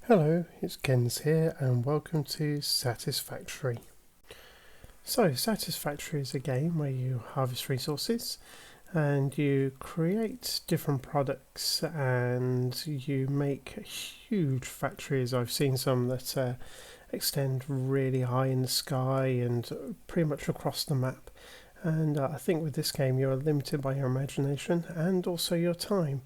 Hello, it's Gens here and welcome to Satisfactory. So, Satisfactory is a game where you harvest resources and you create different products and you make huge factories. I've seen some that extend really high in the sky and pretty much across the map. And I think with this game you're limited by your imagination and also your time.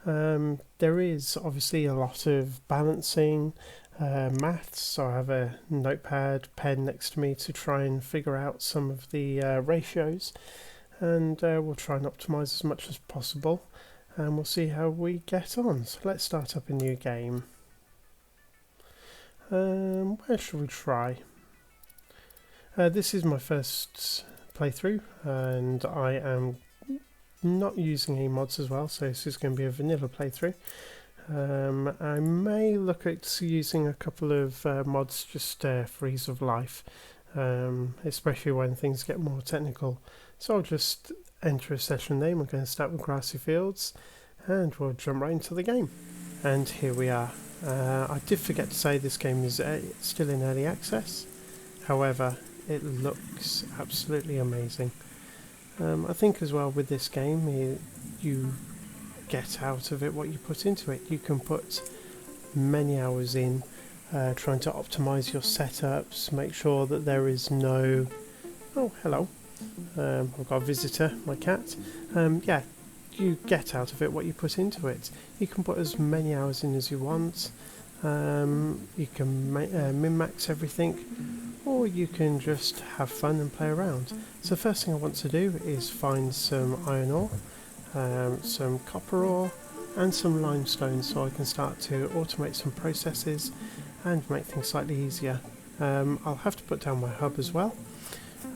There is obviously a lot of balancing, maths, so I have a notepad pen next to me to try and figure out some of the ratios, and we'll try and optimize as much as possible, and we'll see how we get on. So let's start up a new game. Where should we try? This is my first playthrough, and I am not using any mods as well, so this is going to be a vanilla playthrough. I may look at using a couple of mods just for ease of life, especially when things get more technical. So I'll just enter a session name. I'm going to start with Grassy Fields and we'll jump right into the game. And here we are. I did forget to say this game is still in early access, however it looks absolutely amazing. I think as well with this game you get out of it what you put into it. You can put many hours in trying to optimize your setups, make sure that there is no... Oh, hello. I've got a visitor, my cat. Yeah, you get out of it what you put into it. You can put as many hours in as you want. You can min-max everything, or you can just have fun and play around. So the first thing I want to do is find some iron ore, some copper ore and some limestone, so I can start to automate some processes and make things slightly easier. I'll have to put down my hub as well,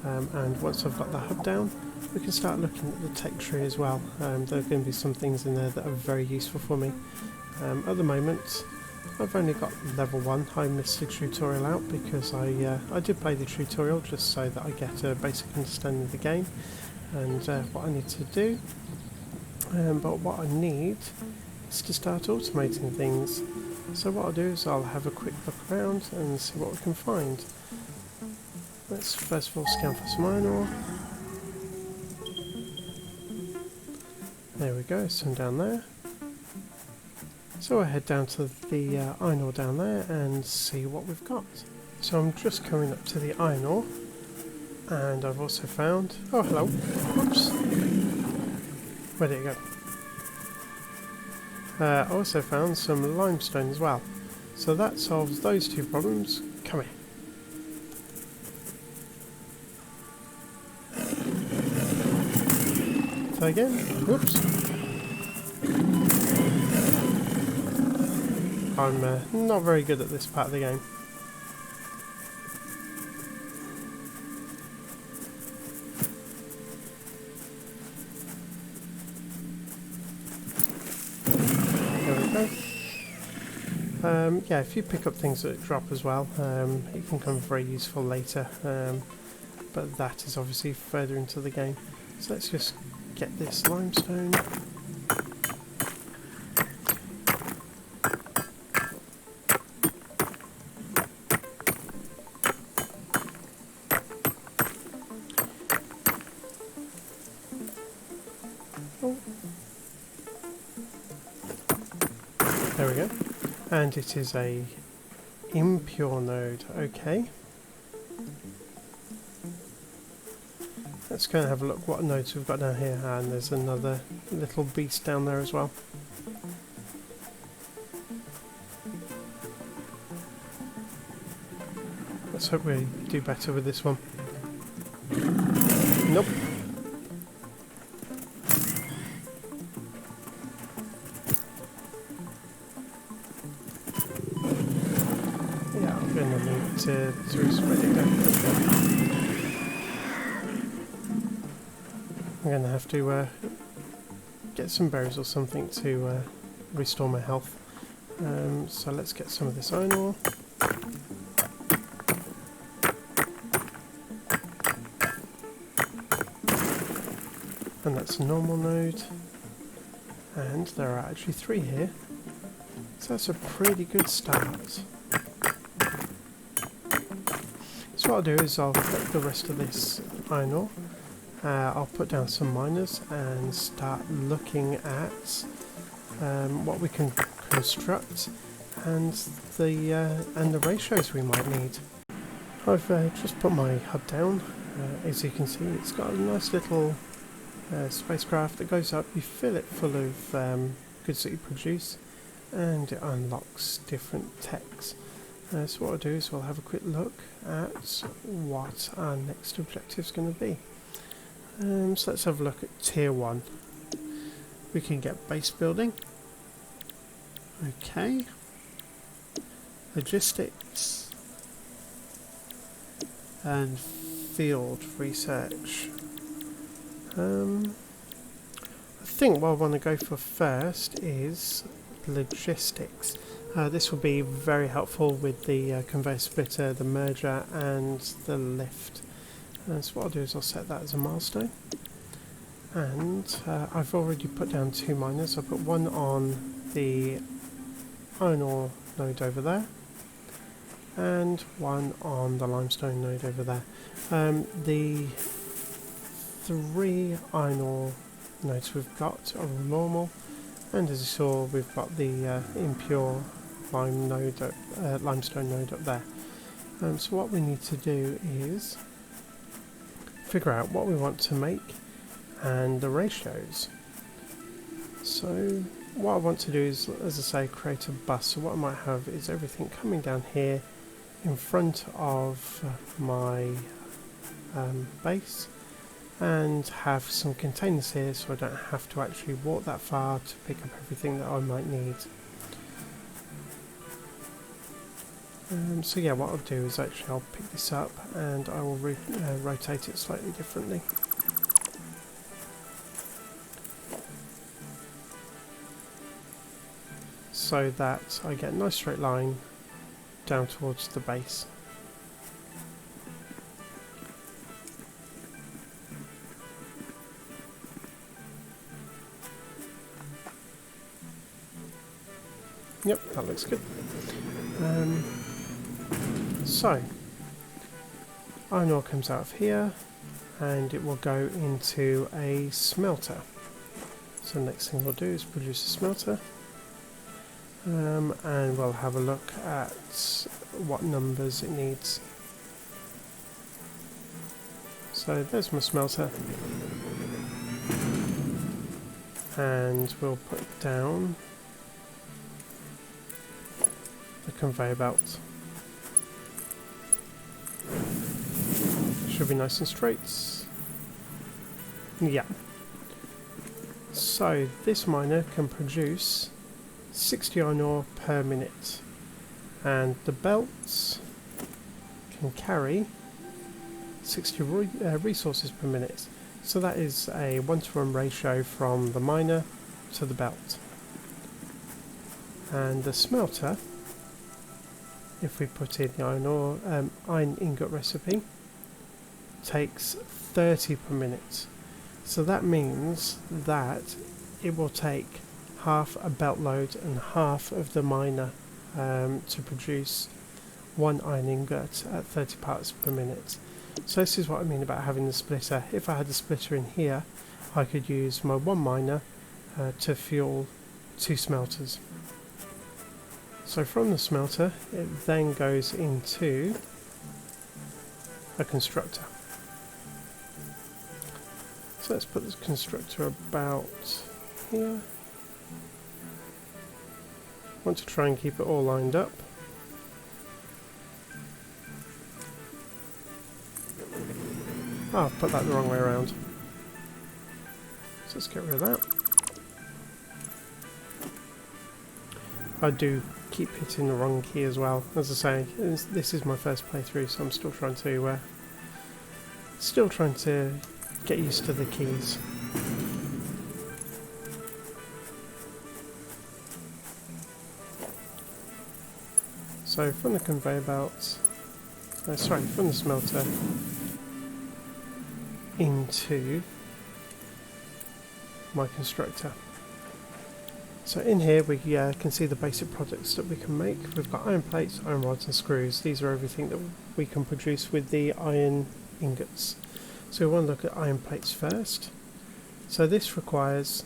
and once I've got that hub down we can start looking at the tech tree as well. There are going to be some things in there that are very useful for me. At the moment I've only got level 1. I missed the tutorial out because I did play the tutorial just so that I get a basic understanding of the game and what I need to do. But what I need is to start automating things. So what I'll do is I'll have a quick look around and see what we can find. Let's first of all scan for some iron ore. There we go, some down there. So I head down to the iron ore down there and see what we've got. So I'm just coming up to the iron ore, and I've also found... Oh, hello. Whoops. Where did it go? I also found some limestone as well. So that solves those two problems. Come here. Try again. Whoops. I'm not very good at this part of the game. There we go. Yeah, if you pick up things that drop as well, it can come very useful later. But that is obviously further into the game. So let's just get this limestone. There we go. And it is a impure node. Okay. Let's go and have a look what nodes we've got down here. And there's another little beast down there as well. Let's hope we do better with this one. Nope. To spread it down. I'm going to have to get some berries or something to restore my health. So let's get some of this iron ore. And that's a normal node. And there are actually 3 here. So that's a pretty good start. So what I'll do is I'll collect the rest of this iron ore. I'll put down some miners and start looking at what we can construct and the ratios we might need. I've just put my hub down. As you can see, it's got a nice little spacecraft that goes up. You fill it full of goods that you produce, and it unlocks different techs. So what I'll do is we'll have a quick look at what our next objective is going to be. So let's have a look at tier 1. We can get base building. Okay. Logistics. And field research. I think what I want to go for first is logistics. This will be very helpful with the conveyor splitter, the merger and the lift. So what I'll do is I'll set that as a milestone. And I've already put down 2 miners. I'll put one on the iron ore node over there and one on the limestone node over there. The 3 iron ore nodes we've got are normal, and as you saw we've got the impure limestone node up there. So what we need to do is figure out what we want to make and the ratios. So what I want to do is, as I say, create a bus. So what I might have is everything coming down here in front of my base, and have some containers here so I don't have to actually walk that far to pick up everything that I might need. So yeah, what I'll do is actually I'll pick this up and I will rotate it slightly differently. So that I get a nice straight line down towards the base. Yep, that looks good. So, iron ore comes out of here and it will go into a smelter. So the next thing we'll do is produce a smelter, and we'll have a look at what numbers it needs. So there's my smelter, and we'll put down the conveyor belt. Should be nice and straight. Yeah. So this miner can produce 60 iron ore per minute, and the belts can carry 60 resources per minute. So that is a 1-to-1 ratio from the miner to the belt. And the smelter, if we put in the iron ingot recipe, takes 30 per minute. So that means that it will take half a belt load and half of the miner to produce 1 iron ingot at 30 parts per minute. So this is what I mean about having the splitter. If I had the splitter in here, I could use my 1 miner to fuel 2 smelters. So from the smelter, it then goes into a constructor. So let's put this constructor about here. I want to try and keep it all lined up. Oh, I've put that the wrong way around. So let's get rid of that. I do keep hitting the wrong key as well. As I say, this is my first playthrough, so I'm still trying to get used to the keys. So from the conveyor belt, from the smelter into my constructor. So in here we can see the basic products that we can make. We've got iron plates, iron rods and screws. These are everything that we can produce with the iron ingots. So we want to look at iron plates first. So this requires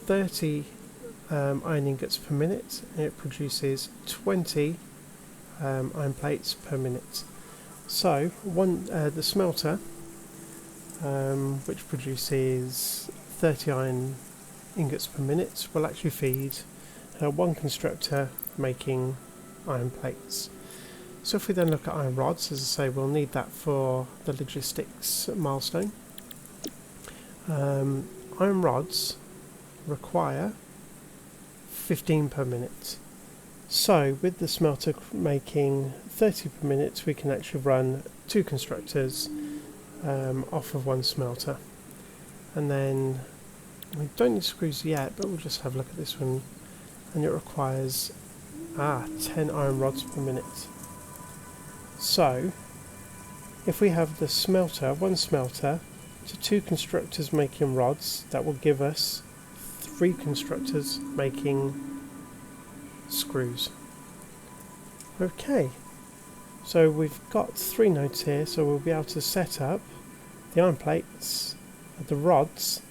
30 iron ingots per minute, and it produces 20 iron plates per minute. So the smelter, which produces 30 iron ingots per minute, will actually feed one constructor making iron plates. So if we then look at iron rods, as I say, we'll need that for the logistics milestone. Iron rods require 15 per minute. So with the smelter making 30 per minute, we can actually run 2 constructors off of one smelter. And then we don't need screws yet, but we'll just have a look at this one, and it requires 10 iron rods per minute. So if we have the smelter, one smelter to 2 constructors making rods, that will give us 3 constructors making screws. Okay, so we've got 3 nodes here, so we'll be able to set up the iron plates, the rods,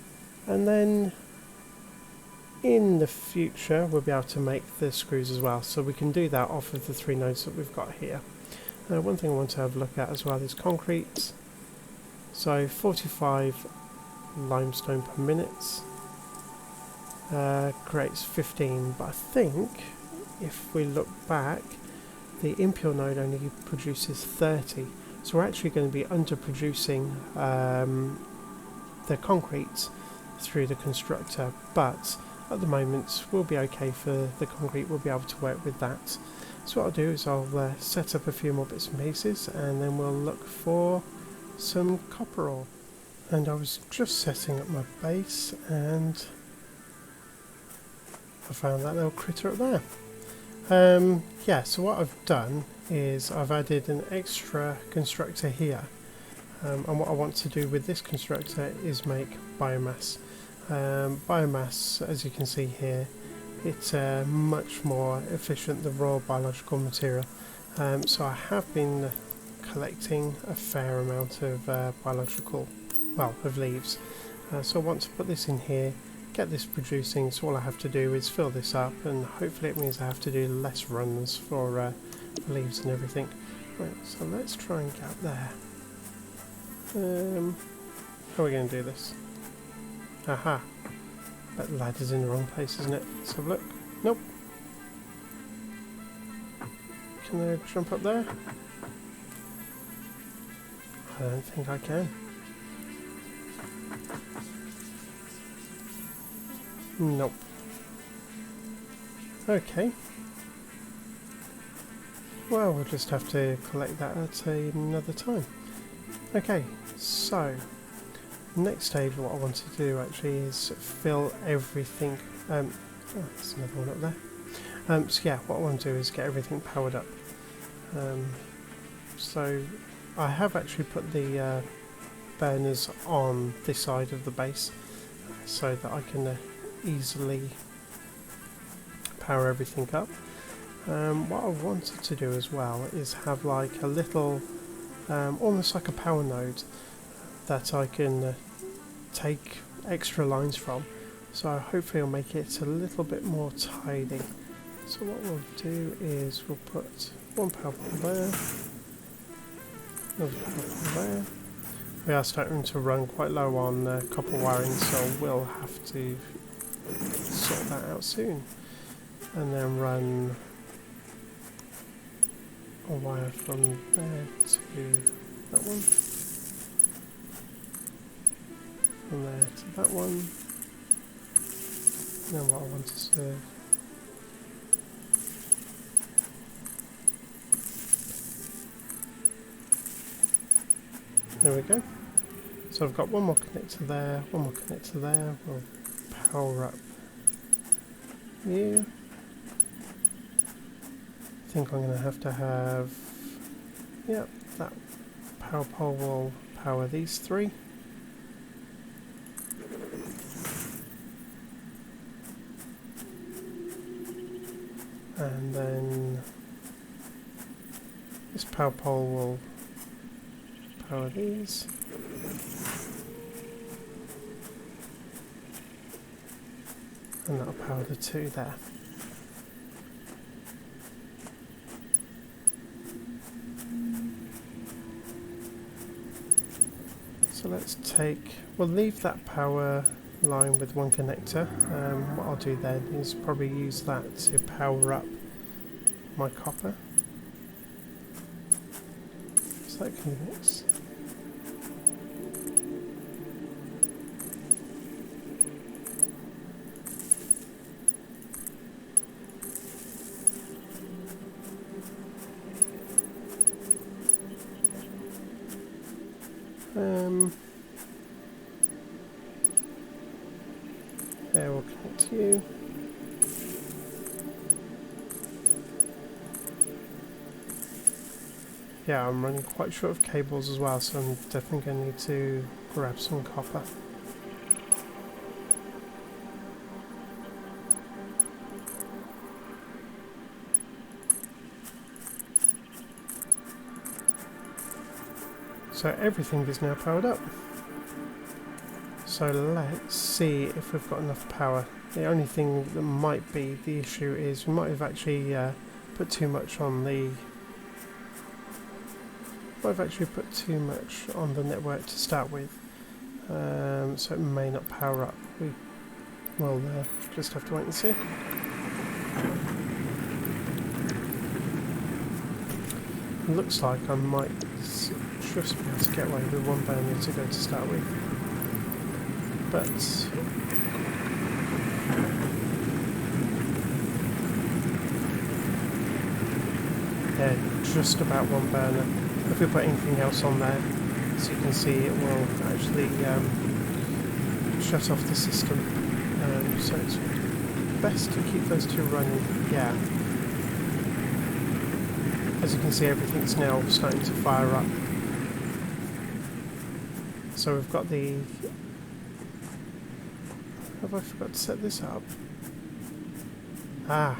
and then in the future we'll be able to make the screws as well. So we can do that off of the 3 nodes that we've got here. One thing I want to have a look at as well is concrete. So 45 limestone per minute creates 15, but I think if we look back, the impure node only produces 30, so we're actually going to be underproducing the concrete through the constructor, but at the moment we'll be okay for the concrete. We'll be able to work with that. So what I'll do is I'll set up a few more bits and pieces, and then we'll look for some copper ore. And I was just setting up my base, and I found that little critter up there. Yeah, so what I've done is I've added an extra constructor here, and what I want to do with this constructor is make biomass. Biomass, as you can see here, it's much more efficient than raw biological material. So I have been collecting a fair amount of of leaves. So I want to put this in here, get this producing, so all I have to do is fill this up, and hopefully it means I have to do less runs for leaves and everything. Right, so let's try and get up there. How are we going to do this? Aha! But the ladder's in the wrong place, isn't it? Let's have a look. Nope. Can I jump up there? I don't think I can. Nope. Okay. Well, we'll just have to collect that at another time. Okay, so next stage what I want to do actually is fill everything. Oh, there's another one up there. So yeah, what I want to do is get everything powered up. So I have actually put the burners on this side of the base so that I can easily power everything up. What I wanted to do as well is have like a little, almost like a power node that I can take extra lines from. So hopefully I'll make it a little bit more tidy. So what we'll do is we'll put one power pole there, another power pole there. We are starting to run quite low on copper wiring, so we'll have to sort that out soon. And then run a wire from there to that one, from there to that one, and then what I want is to there we go. So I've got one more connector there, one more connector there. We'll power up here. I think I'm going to have, yep, that power pole will power these 3. and then this power pole will power these. And that'll power the two there. So let's we'll leave that power line with one connector. What I'll do then is probably use that to power up my copper. So that connects. There, we'll connect to you. Yeah, I'm running quite short of cables as well, so I'm definitely going to need to grab some copper. So everything is now powered up. So let's see if we've got enough power. The only thing that might be the issue is we might have actually put too much on the network to start with, so it may not power up. We'll just have to wait and see. It looks like I might just be able to get away with one burner to go to start with, but yeah, just about one burner. If we put anything else on there, as you can see, it will actually shut off the system. So it's best to keep those two running. Yeah. As you can see, everything's now starting to fire up. So we've got the... Have I forgot to set this up? Ah.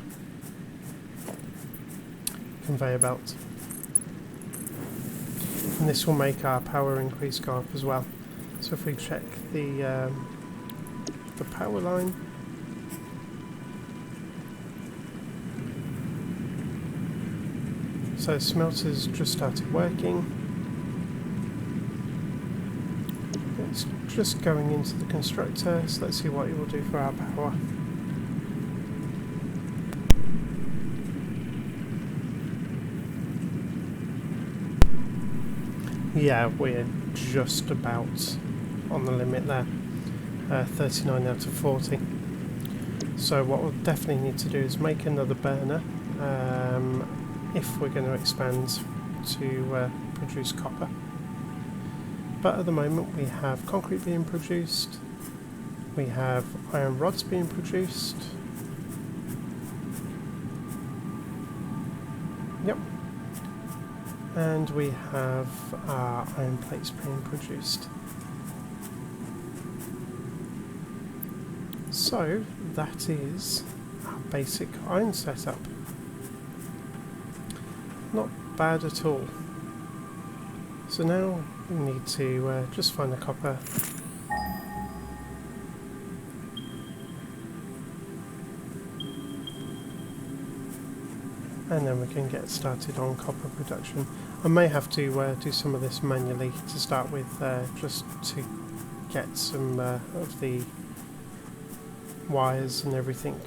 Conveyor belt. And this will make our power increase go up as well. So if we check the power line, so smelter's just started working. It's just going into the constructor, so let's see what it will do for our power. Yeah, we're just about on the limit there, 39 out of 40. So what we'll definitely need to do is make another burner if we're going to expand to produce copper. But at the moment we have concrete being produced, we have iron rods being produced. Yep. And we have our iron plates being produced. So that is our basic iron setup. Not bad at all. So now we need to just find the copper. And then we can get started on copper production. I may have to do some of this manually to start with, just to get some of the wires and everything,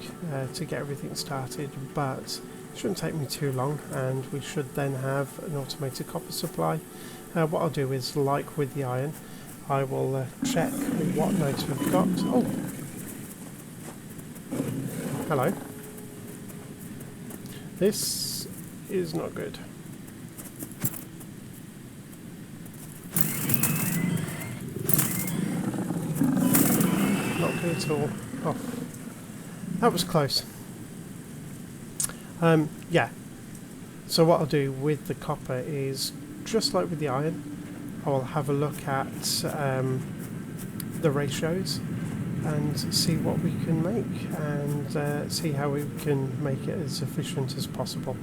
to get everything started, but it shouldn't take me too long, and we should then have an automated copper supply. What I'll do is, like with the iron, I will check what nodes we've got. Oh! Hello. This is not good. Not good at all. Oh, that was close. Yeah. So what I'll do with the copper is, just like with the iron, I will have a look at the ratios and see what we can make, and see how we can make it as efficient as possible.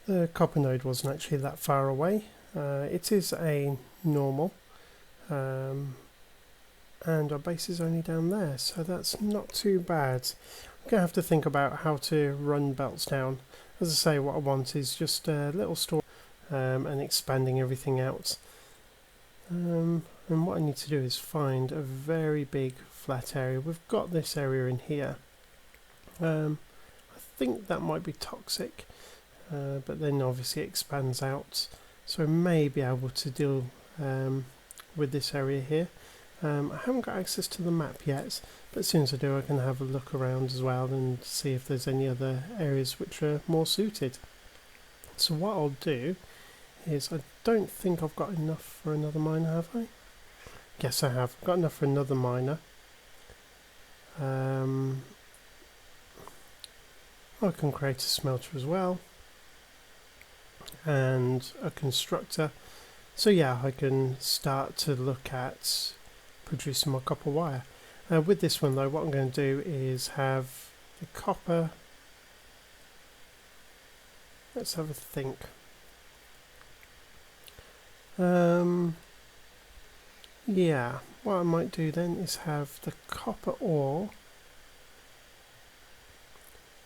The copper node wasn't actually that far away. It is a normal, and our base is only down there, so that's not too bad. I'm going to have to think about how to run belts down. As I say, what I want is just a little store and expanding everything out. And what I need to do is find a very big flat area. We've got this area in here. I think that might be toxic, but then obviously it expands out. So I may be able to deal with this area here. I haven't got access to the map yet, but as soon as I do I can have a look around as well and see if there's any other areas which are more suited. So what I'll do is, I don't think I've got enough for another miner, have I? Yes, I have. I've got enough for another miner. I can create a smelter as well, and a constructor. So yeah, I can start to look at producing my copper wire. With this one though, what I'm going to do is have the copper. Let's have a think. Yeah, what I might do then is have the copper ore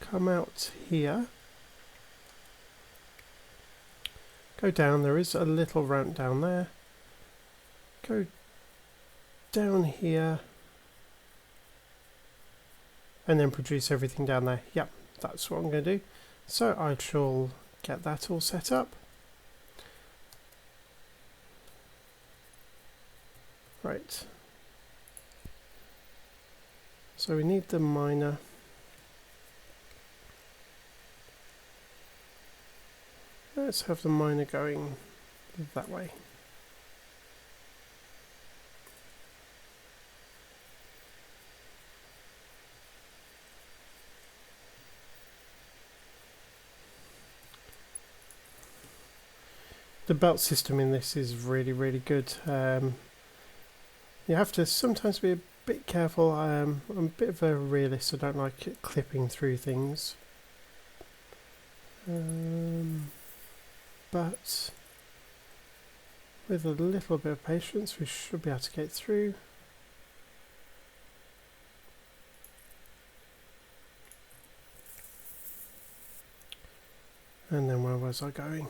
come out here, go down, there is a little ramp down there, go down here, and then produce everything down there. Yep, that's what I'm going to do. So I shall get that all set up. Right, so we need the miner. Let's have the miner going that way. The belt system in this is really, really good. You have to sometimes be a bit careful. I'm a bit of a realist, I don't like it clipping through things. But with a little bit of patience we should be able to get through. And then where was I going?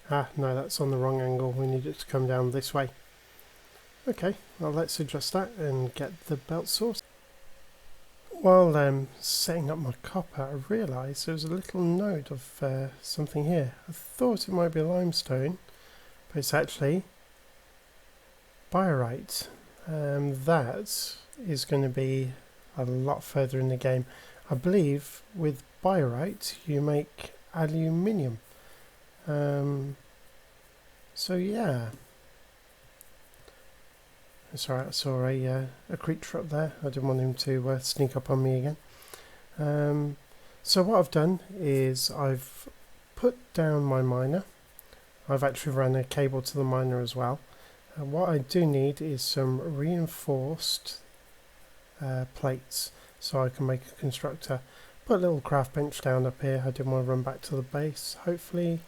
Ah, no, that's on the wrong angle. We need it to come down this way. Okay, well let's adjust that and get the belt source. While setting up my copper, I realised there was a little node of something here. I thought it might be limestone, but it's actually biorite. That is going to be a lot further in the game. I believe with biorite you make aluminium. So yeah. Sorry, I saw a creature up there. I didn't want him to sneak up on me again. So what I've done is I've put down my miner. I've actually run a cable to the miner as well. What I do need is some reinforced plates so I can make a constructor. Put a little craft bench down up here. I didn't want to run back to the base. Hopefully,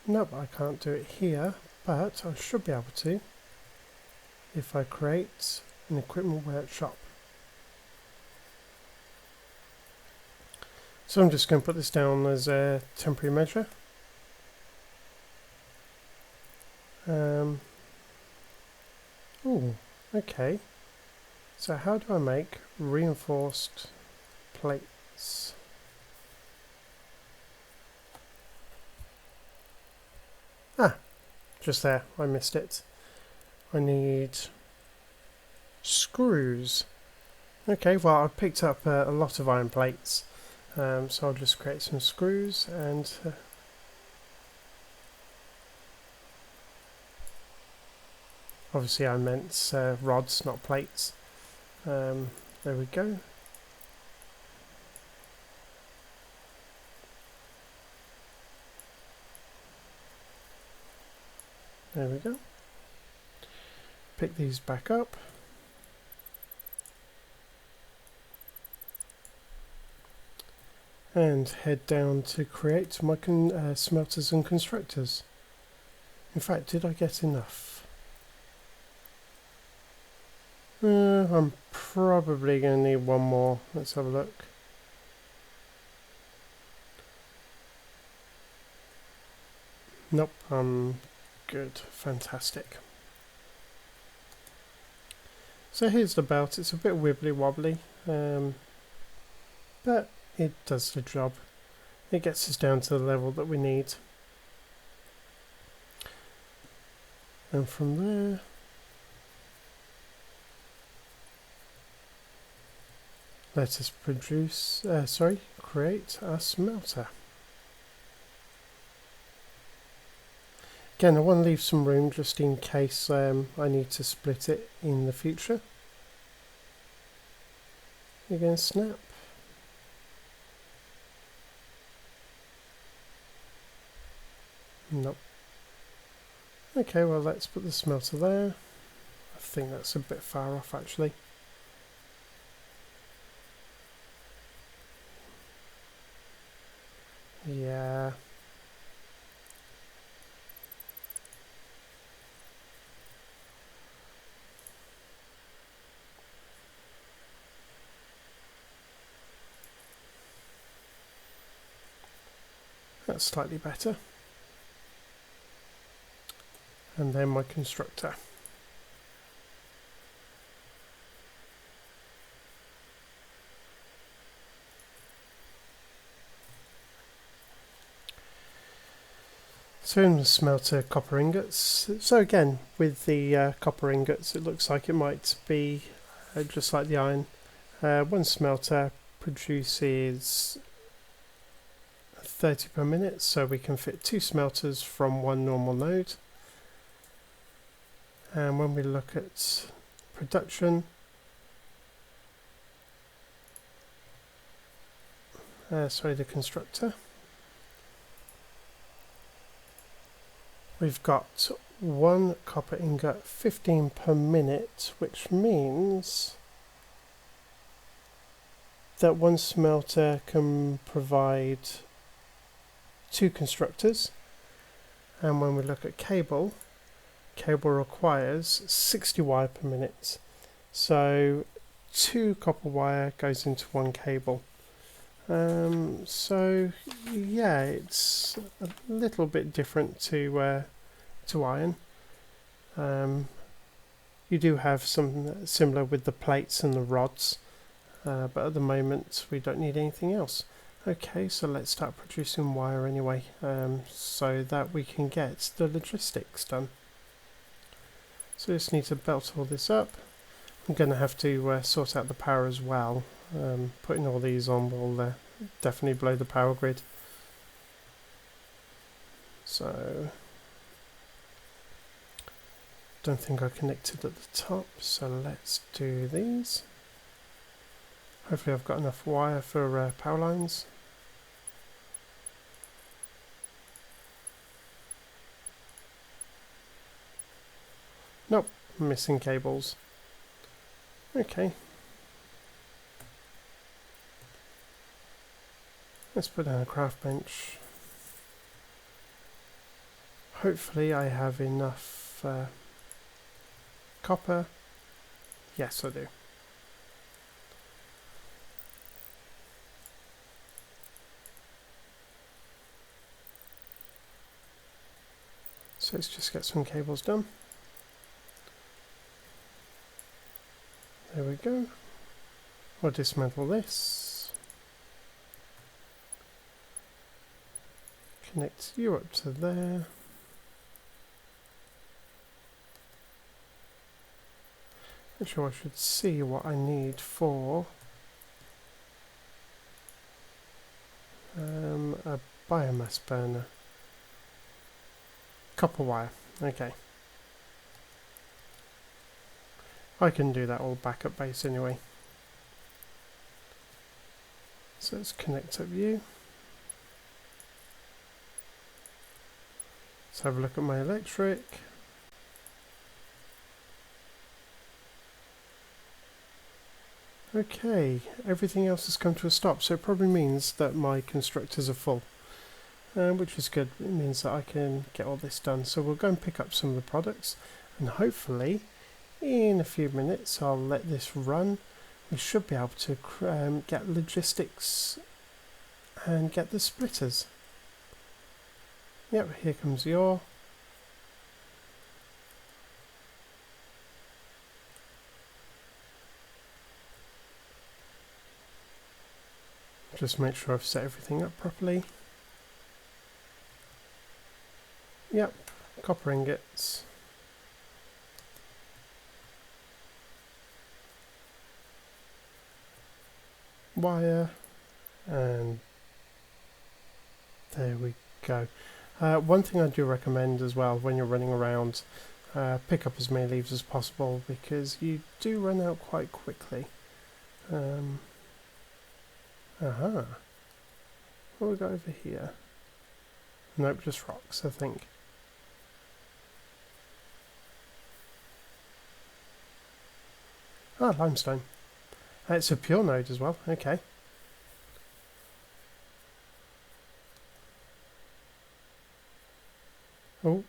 nope, I can't do it here, but I should be able to if I create an equipment workshop. So I'm just going to put this down as a temporary measure. Oh, okay. So how do I make reinforced plates? Ah, just there, I missed it. I need screws. Okay, well I've picked up a lot of iron plates, so I'll just create some screws and obviously I meant rods, not plates. There we go. There we go. Pick these back up. And head down to create my smelters and constructors. In fact, did I get enough? I'm probably going to need one more. Let's have a look. Nope, I'm good. Fantastic. So here's the belt. It's a bit wibbly wobbly, but it does the job. It gets us down to the level that we need. And from there, let us create a smelter. Again, I want to leave some room just in case I need to split it in the future. Again, snap. Nope. Okay, well, let's put the smelter there. I think that's a bit far off, actually. Yeah. That's slightly better. And then my constructor. So in the smelter copper ingots. So again, with the copper ingots, it looks like it might be just like the iron. One smelter produces 30 per minute, so we can fit 2 smelters from one normal node. And when we look at production, the constructor, we've got 1 copper ingot, 15 per minute, which means that one smelter can provide 2 constructors. And when we look at cable requires 60 wire per minute, so 2 copper wire goes into 1 cable. So yeah, it's a little bit different to iron. You do have some similar with the plates and the rods, but at the moment we don't need anything else. Okay, so let's start producing wire anyway, so that we can get the logistics done. So just need to belt all this up. I'm going to have to sort out the power as well. Putting all these on will definitely blow the power grid. So don't think I connected at the top, so let's do these. Hopefully I've got enough wire for power lines. Nope, missing cables. Okay. Let's put down a craft bench. Hopefully I have enough copper. Yes, I do. So let's just get some cables done. There we go. We'll dismantle this. Connect you up to there. Actually, I should see what I need for a biomass burner. Copper wire. Okay. I can do that all back at base anyway. So let's connect up you. Let's have a look at my electric. Okay, everything else has come to a stop, so it probably means that my constructors are full, which is good. It means that I can get all this done. So we'll go and pick up some of the products, and hopefully in a few minutes I'll let this run. We should be able to get logistics and get the splitters. Yep, here comes the ore. Just make sure I've set everything up properly. Yep, copper ingots. Wire. And there we go. One thing I do recommend as well when you're running around, pick up as many leaves as possible because you do run out quite quickly. What have we got over here? Nope, just rocks, I think. Ah, limestone. It's a pure node as well, okay. Oh.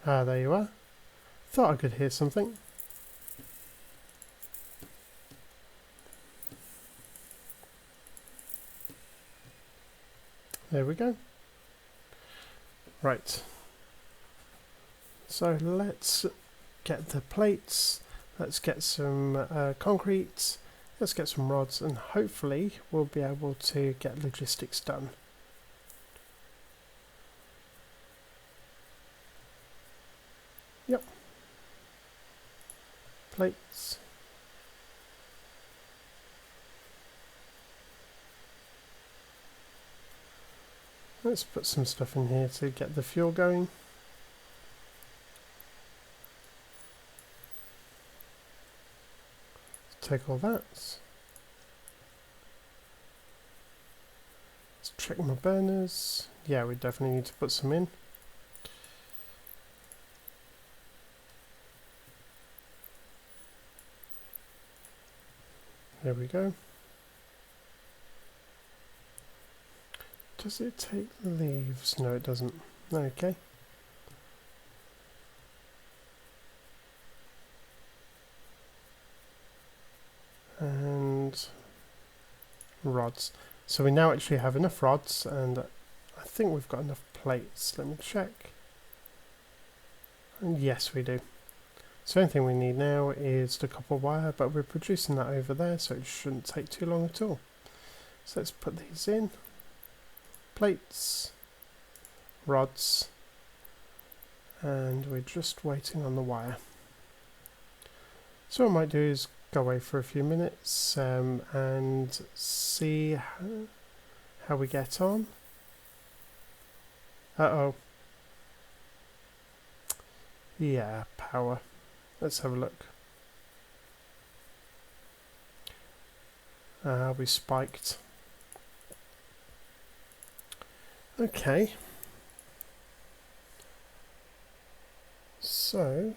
Ah, there you are. Thought I could hear something. There we go. Right. So let's get the plates, let's get some concrete, let's get some rods, and hopefully we'll be able to get logistics done. Yep. Plates. Let's put some stuff in here to get the fuel going. Take all that. Let's check my burners. Yeah, we definitely need to put some in. There we go. Does it take the leaves? No, it doesn't. Okay. And rods. So we now actually have enough rods, and I think we've got enough plates. Let me check. And yes, we do. So the only thing we need now is the copper wire, but we're producing that over there, so it shouldn't take too long at all. So let's put these in. Plates, rods, and we're just waiting on the wire. So what I might do is go away for a few minutes and see how we get on. Uh-oh. Yeah, power. Let's have a look. We spiked. Okay. So,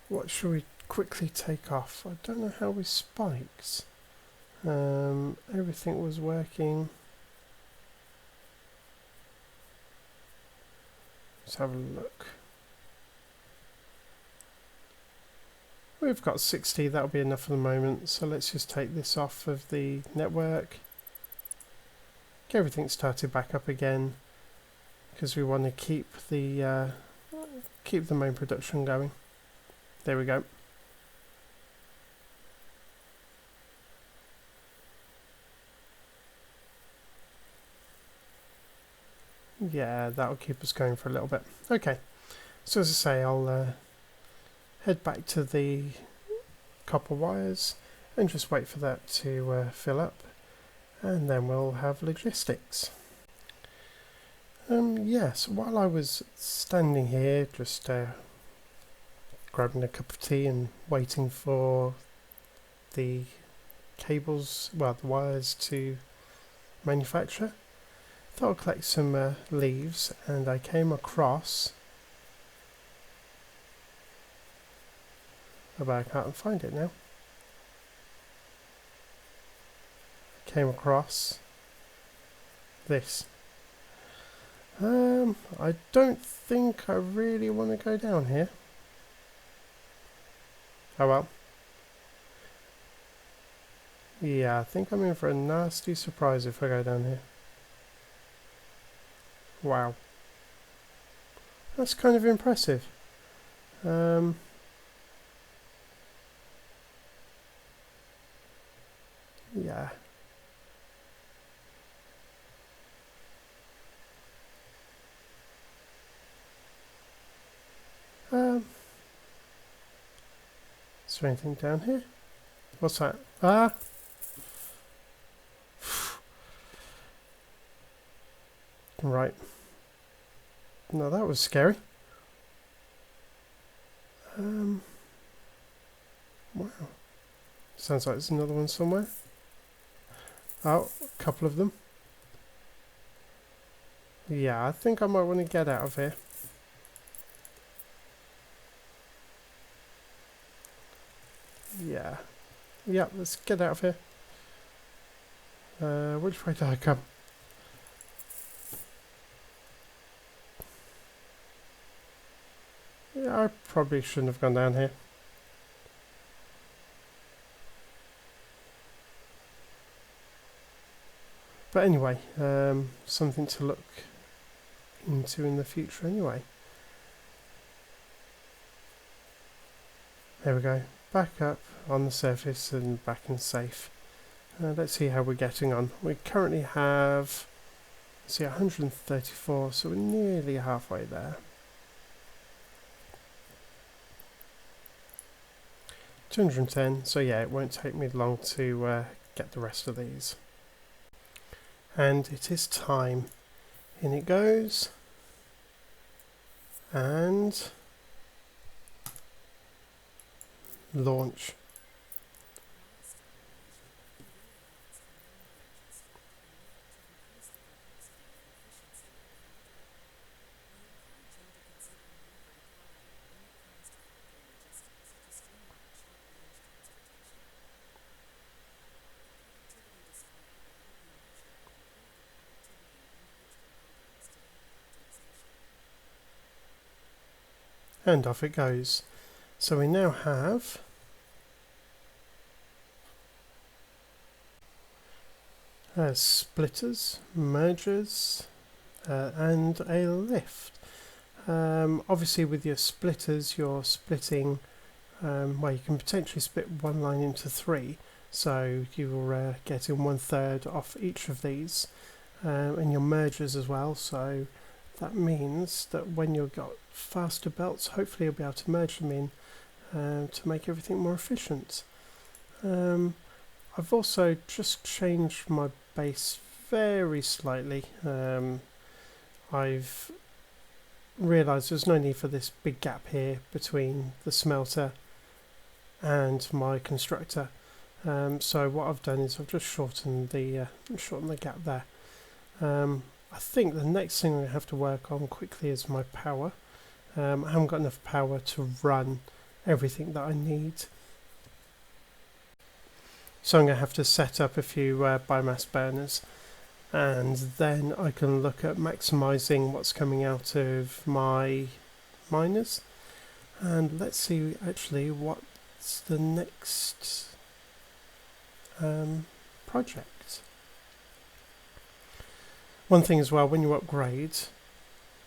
what should we quickly take off? I don't know how we spiked. Everything was working. Let's have a look. We've got 60, that'll be enough for the moment, so let's just take this off of the network. Get everything started back up again, because we want to keep the main production going. There we go. Yeah, that'll keep us going for a little bit. Okay, so as I say, I'll head back to the copper wires and just wait for that to fill up, and then we'll have logistics. Yes, while I was standing here just grabbing a cup of tea and waiting for the cables, well, the wires to manufacture, thought I'd collect some leaves, and I came across... Oh, but I can't find it now. Came across this. I don't think I really want to go down here. Oh well. Yeah, I think I'm in for a nasty surprise if I go down here. Wow. That's kind of impressive. Yeah. Is there anything down here? What's that? Ah! Right. No, that was scary. Wow. Sounds like there's another one somewhere. Oh, a couple of them. Yeah, I think I might want to get out of here. Yeah. Yeah, let's get out of here. Which way did I come? Yeah, I probably shouldn't have gone down here. But anyway, something to look into in the future anyway. There we go. Back up on the surface and back and safe. Let's see how we're getting on. We currently have, let's see, 134, so we're nearly halfway there. 210, so yeah, it won't take me long to get the rest of these. And it is time. In it goes. And launch. And off it goes. So we now have splitters, mergers, and a lift. Obviously with your splitters you're splitting, well, you can potentially split one line into three, so you're getting 1/3 off each of these, and your mergers as well, so that means that when you've got faster belts, hopefully you'll be able to merge them in to make everything more efficient. I've also just changed my base very slightly. I've realised there's no need for this big gap here between the smelter and my constructor. So what I've done is I've just shortened the gap there. I think the next thing I have to work on quickly is my power. I haven't got enough power to run everything that I need. So I'm going to have to set up a few biomass burners, and then I can look at maximising what's coming out of my miners. And let's see actually what's the next project. One thing as well, when you upgrade,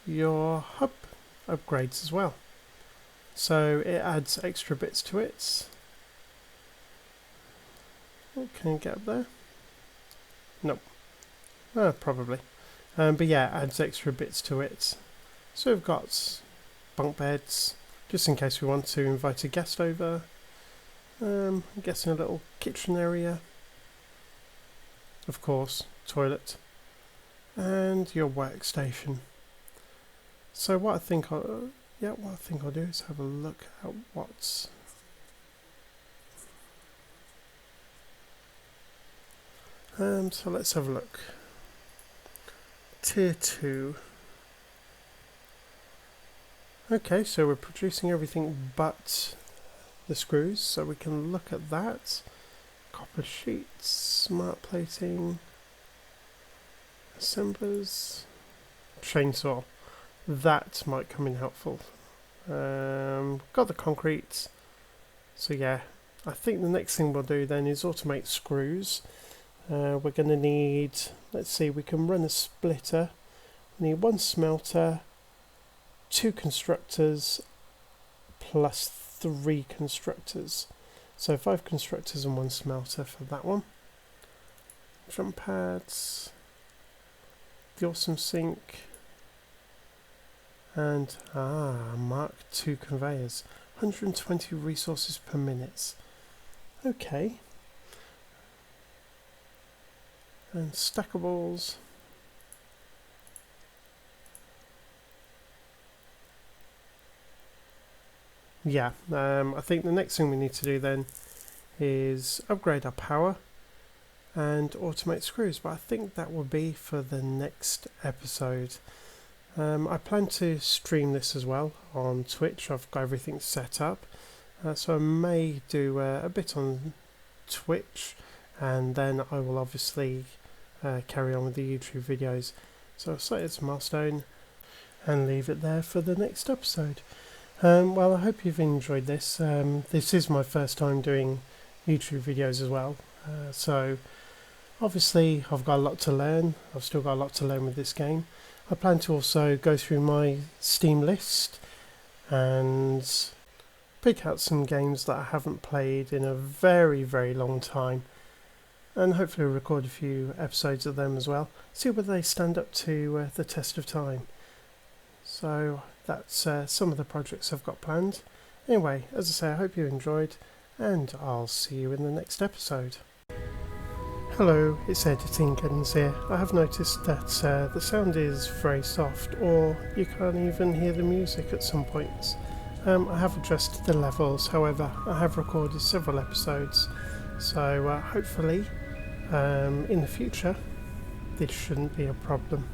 your hub upgrades as well. So it adds extra bits to it. Oh, can you get up there? Nope. Probably. But yeah, it adds extra bits to it. So we've got bunk beds, just in case we want to invite a guest over. I'm guessing a little kitchen area. Of course, toilet. And your workstation. So what I think I'll do is have a look at what's... so let's have a look. tier 2. Okay, so we're producing everything but the screws, so we can look at that. Copper sheets, smart plating, assemblers, chainsaw. That might come in helpful. Got the concrete. So yeah, I think the next thing we'll do then is automate screws. We're going to need, let's see, we can run a splitter. We need 1 smelter, 2 constructors, plus 3 constructors. So 5 constructors and 1 smelter for that one. Jump pads, the awesome sink, and Mark II conveyors. 120 resources per minute. Okay. And stackables. Yeah, I think the next thing we need to do then is upgrade our power and automate screws, but I think that will be for the next episode. I plan to stream this as well on Twitch. I've got everything set up, so I may do a bit on Twitch, and then I will obviously carry on with the YouTube videos. So I'll set it to milestone and leave it there for the next episode. Well, I hope you've enjoyed this. This is my first time doing YouTube videos as well, so obviously I've got a lot to learn. I've still got a lot to learn with this game. I plan to also go through my Steam list and pick out some games that I haven't played in a very, very long time, and hopefully record a few episodes of them as well, see whether they stand up to the test of time. So that's some of the projects I've got planned. Anyway, as I say, I hope you enjoyed, and I'll see you in the next episode. Hello, it's Editing Guns here. I have noticed that the sound is very soft, or you can't even hear the music at some points. I have adjusted the levels, however, I have recorded several episodes, so hopefully in the future this shouldn't be a problem.